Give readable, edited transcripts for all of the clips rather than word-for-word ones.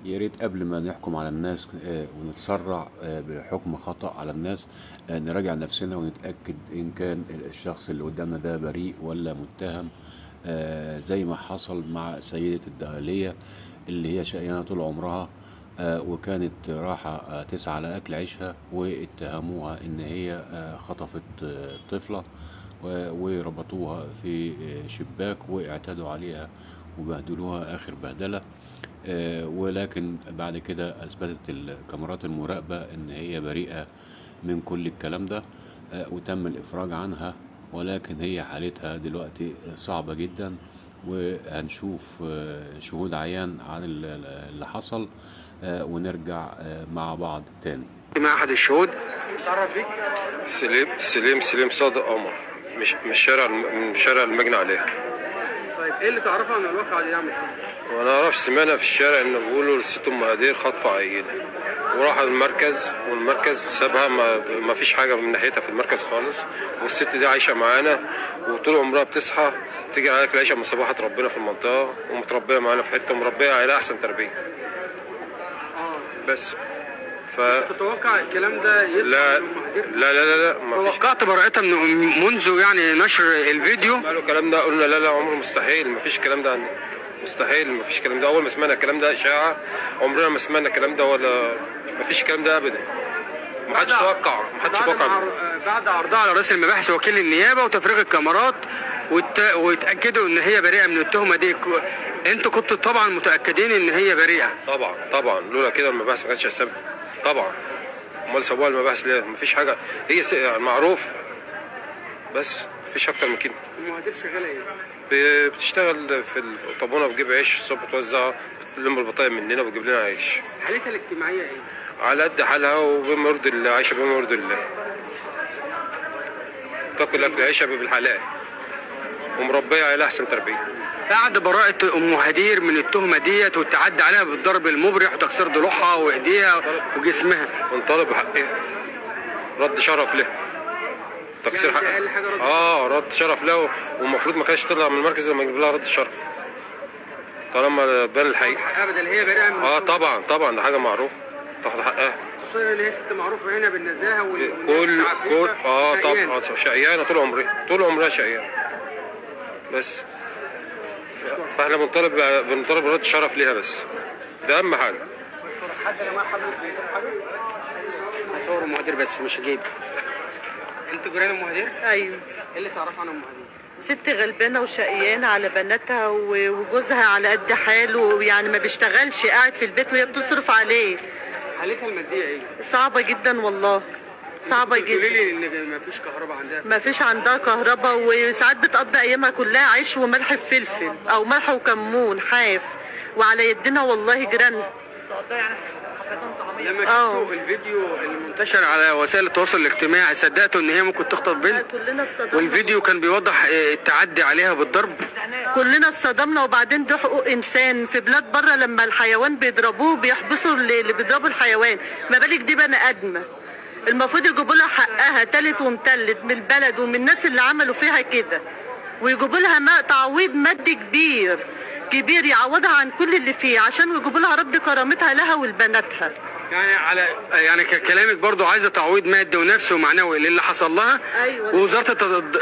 يا ريت قبل ما نحكم على الناس ونتسرع بحكم خطأ على الناس، نراجع نفسنا ونتأكد إن كان الشخص اللي قدامنا ده بريء ولا متهم. زي ما حصل مع سيدة الدهالية اللي هي شقيانة طول عمرها، وكانت راحة تسعى لأكل عيشها، واتهموها إن هي خطفت طفلة وربطوها في شباك واعتدوا عليها وبهدلوها آخر بهدلة. ولكن بعد كده أثبتت الكاميرات المراقبة إن هي بريئة من كل الكلام ده، وتم الإفراج عنها. ولكن هي حالتها دلوقتي صعبة جدا، وهنشوف شهود عيان عن اللي حصل، ونرجع مع بعض تاني. مع أحد الشهود. تعرف بيك؟ سليم صادق قمر، مش من شارع المجني عليها. طيب ايه اللي تعرفه عن الواقعة دي يا عم؟ وانا اعرف سمعنا في الشارع ان بيقولوا لست ام هدير خاطفه عيله، وراح المركز والمركز سابها، ما فيش حاجه من ناحيتها في المركز خالص. والست دي عايشه معانا وطول عمرها بتصحى بتيجي عليك العيشه من صباحه ربنا في المنطقه، ومتربيه معانا في حته، مربيه على احسن تربيه. بس تتوقع الكلام ده يطلع لا من أم هدير؟ لا ما فيش. توقعت براءتها منذ يعني نشر الفيديو؟ قالوا الكلام ده، قلنا لا عمره مستحيل، ما فيش الكلام ده مستحيل، ما فيش الكلام ده. اول ما سمعنا الكلام ده اشاعه، عمرنا ما سمعنا الكلام ده، ولا ما فيش الكلام ده ابدا. ما حدش توقع، بعد عرضها على رئيس المباحث وكيل النيابه وتفريغ الكاميرات واتاكدوا ان هي بريئه من التهمه دي، انتوا كنتوا طبعا متاكدين ان هي بريئه؟ طبعا لولا كده المباحث ما كانتش هتسبب طبعا. امال سووها المباحث ليه؟ ما فيش حاجه، هي معروف، بس ما فيش اكتر من كده. ام هدير شغاله ايه؟ بتشتغل في الطابونه، بتجيب عيش الصبح توزع، بتلم البطايق مننا وبتجيب لنا عيش. حالتها الاجتماعيه ايه؟ على قد حالها وبما يرضي الله، عايشه بما يرضي الله، تاكل اكل عيشها بالحلال، ومربيه على احسن تربيه. بعد براءة أم هدير من التهمة ديت والتعدي عليها بالضرب المبرح وتكسير ضلوعها وإيديها وجسمها، ونطالب بحقها، رد شرف له، تكسير يعني حقها. رد شرف له، والمفروض ما كانش تطلع من المركز لما يجيب لها رد شرف طالما بان الحقيقه. ابدا هي بريئه من طبعا ده حاجه معروفه، تاخد حقها، خصوصا ان هي ست معروفه هنا بالنزاهه كل طبعا شقيانه طول عمرها شقيانه. بس فاحنا بنطالب رد شرف ليها، بس ده اهم حاجه. حد يا جماعه حضرتك حاجه؟ هصور أم هدير بس مش هجيب. انتوا جيران ام هدير؟ ايوه. ايه اللي تعرفوا عن ام هدير؟ ست غلبانه وشقيانه على بناتها وجوزها على قد حاله، يعني ما بيشتغلش، قاعد في البيت وهي بتصرف عليه. حالتها الماديه ايه؟ صعبه جدا والله، صعبه جدا. قولي لي ان ما فيش كهرباء عندها؟ ما فيش عندها كهرباء، وساعات بتقضي ايامها كلها عيش وملح بفلفل او ملح وكمون حاف، وعلى يدنا والله جيران. لما شفتوا الفيديو المنتشر على وسائل التواصل الاجتماعي صدقتوا ان هي ممكن تخطف بنت؟ كلنا اصطدمنا، والفيديو كان بيوضح التعدي عليها بالضرب. كلنا اصطدمنا. وبعدين دي حقوق انسان في بلاد بره، لما الحيوان بيضربوه بيحبسوا اللي بيضربوا الحيوان، ما بالك دي بني ادمه. المفروض يجيبوا لها حقها تالت ومتلت من البلد ومن الناس اللي عملوا فيها كده، ويجيبوا لها تعويض مادي كبير يعوضها عن كل اللي فيه، عشان يجيبوا لها رد كرامتها لها ولبناتها. يعني كلامك برضو عايزه تعويض مادي ونفسي ومعنوي للي حصل لها. أيوة. ووزاره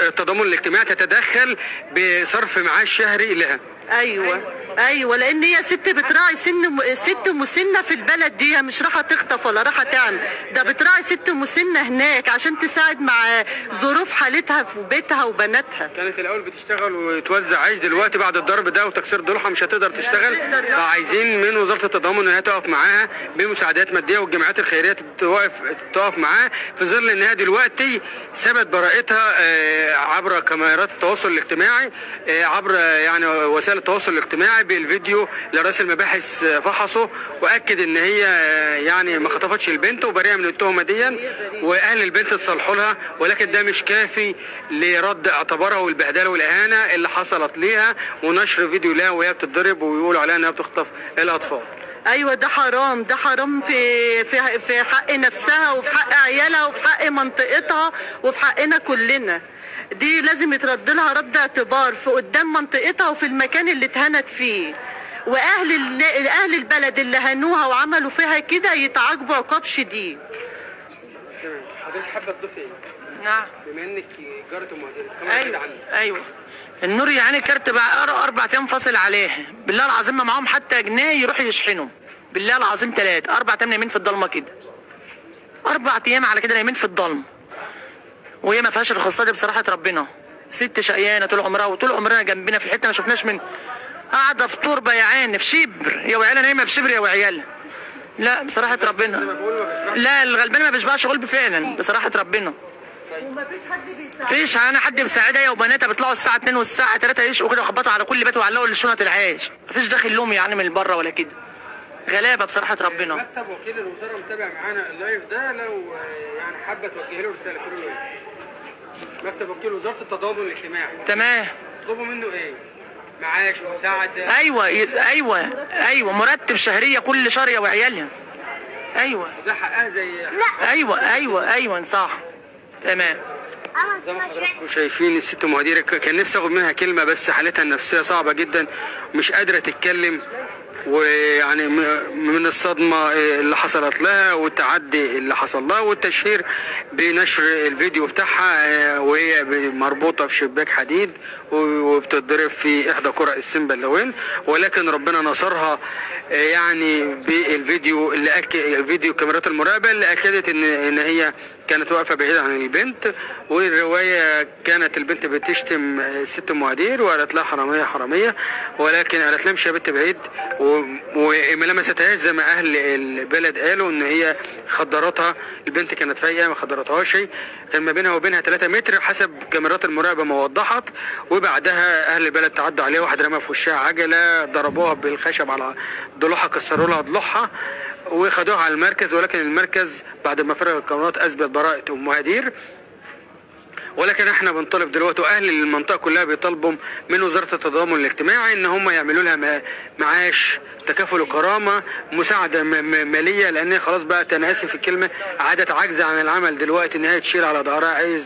التضامن الاجتماعي تتدخل بصرف معاش شهري لها. ايوه لان هي ست بتراعي ست مسنه في البلد دي، هي مش رايحه تخطف ولا رايحه تعمل، ده بتراعي ست مسنه هناك عشان تساعد مع ظروف حالتها في بيتها وبناتها. كانت الاول بتشتغل وتوزع عيش، دلوقتي بعد الضرب ده وتكسير ضلوعها مش هتقدر تشتغل، فعايزين من وزاره التضامن ان هي تقف معاها بمساعدات ماديه، والجمعيات الخيريه تقف معاها، في ظل ان هي دلوقتي ثبت براءتها عبر كاميرات التواصل الاجتماعي، عبر يعني وسائل التواصل الاجتماعي، بالفيديو لرئيس المباحث فحصه واكد ان هي يعني ما خطفتش البنت وبريئه من التهمه دي، واهل البنت اتصالحوا لها، ولكن ده مش كافي لرد اعتبارها والبهدله والاهانه اللي حصلت ليها ونشر فيديو لها وهي بتتضرب ويقولوا عليها انها بتخطف الاطفال. ايوه ده حرام، ده حرام في حق نفسها وفي حق عيالها وفي حق منطقتها وفي حقنا كلنا. دي لازم يترد لها رد اعتبار في قدام منطقتها وفي المكان اللي اتهنت فيه، اهل البلد اللي هنوها وعملوا فيها كده يتعاقبوا عقاب شديد. تمام. حضرتك حابه تضيفي ايه؟ نعم. بما انك جاره المهدير ايوه النور يعني كارت بقى 4 ايام فاصل عليه، بالله العظيم ما معاهم حتى جنيه يروحوا يشحنوا، بالله العظيم 3 4 ايام نايمين في الضلمه كده، 4 ايام على كده نايمين في الضلمه، وهي ما فيهاش الخصه دي بصراحه ربنا. ست شقيانه طول عمرها وطول عمرنا جنبنا في الحته ما شفناش من قاعده في تربه يا عين في شبر، يا وعيالها نايمه في شبر يا وعيالها. لا بصراحه ربنا، لا الغلبان ما بيشبعش غلب فعلا بصراحه ربنا. ومفيش حد بيساعد. فيش انا حد بيساعدها، هي وبناتها بيطلعوا الساعه 2 والساعه 3 يشقوا كده ويخبطوا على كل بيت ويعلقوا لشنط العيش، مفيش داخل لهم يعني من بره ولا كده. غلابه بصراحه ربنا. مكتب وكيل الوزاره متابع معانا اللايف ده، لو يعني حابه توجهي له رساله تقول له ايه؟ مكتب وكيل وزاره التضامن الاجتماعي. تمام. تطلبوا منه ايه؟ معاش، مساعده؟ ايوه مرتب شهريه كل شهر يا وعيالها. ايوه ده حقها زي ايوه صح. تمام. زي ما حضراتكم شايفين الست مهدير كان نفسي اخد منها كلمه، بس حالتها النفسيه صعبه جدا، مش قادره تتكلم، ويعني من الصدمه اللي حصلت لها والتعدي اللي حصل لها والتشهير بنشر الفيديو بتاعها وهي مربوطه في شباك حديد وبتضرب في احدى قرى السنبلاوين، ولكن ربنا نصرها يعني بالفيديو اللي فيديو كاميرات المراقبه اللي اكدت ان هي كانت واقفه بعيده عن البنت، والروايه كانت البنت بتشتم الست مهدير وقالت لها حراميه، ولكن قالت لها مش يا بنت بعيد، وما لمستهاش زي ما اهل البلد قالوا ان هي خدرتها. البنت كانت فايقه ما خدرتهاش شيء، كان ما بينها وبينها 3 متر حسب كاميرات المراقبه ما وضحت. وبعدها اهل البلد تعدوا عليها، واحد رمى في وشها عجله، ضربوها بالخشب على ضلوعها، كسروا لها ضلوعها وخدوها على المركز، ولكن المركز بعد ما فرغ القانونات اثبت براءه ام مهدير. ولكن احنا بنطالب دلوقتي، واهل المنطقه كلها بيطالبوا من وزاره التضامن الاجتماعي ان هم يعملوا لها معاش، تكافل وكرامه، مساعده ماليه، لان خلاص بقى انا اسف في الكلمه عادت عاجزه عن العمل دلوقتي، ان هي تشيل على ظهرها عيش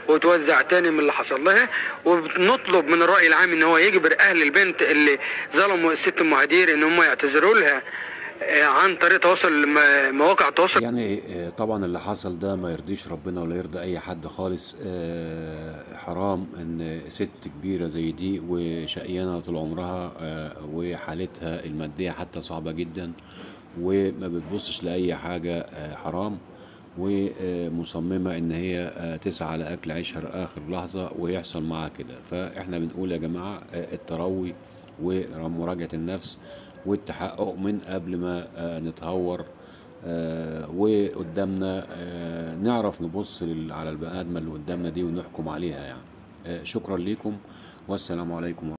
وتوزع تاني من اللي حصل لها. وبنطلب من الراي العام ان هو يجبر اهل البنت اللي ظلموا الست مهدير ان هم يعتذروا لها عن طريق تواصل مواقع التواصل. يعني طبعا اللي حصل ده ما يرضيش ربنا ولا يرضي اي حد خالص. حرام ان ست كبيرة زي دي وشقيانة طول عمرها وحالتها المادية حتى صعبة جدا وما بتبصش لأي حاجة، حرام، ومصممة ان هي تسعى لأكل عيشها لآخر لحظة ويحصل معها كده. فاحنا بنقول يا جماعة التروي ومراجعة النفس والتحقق من قبل ما نتهور، وقدامنا نعرف نبص على البني آدمة اللي قدامنا دي ونحكم عليها يعني. شكرا لكم والسلام عليكم.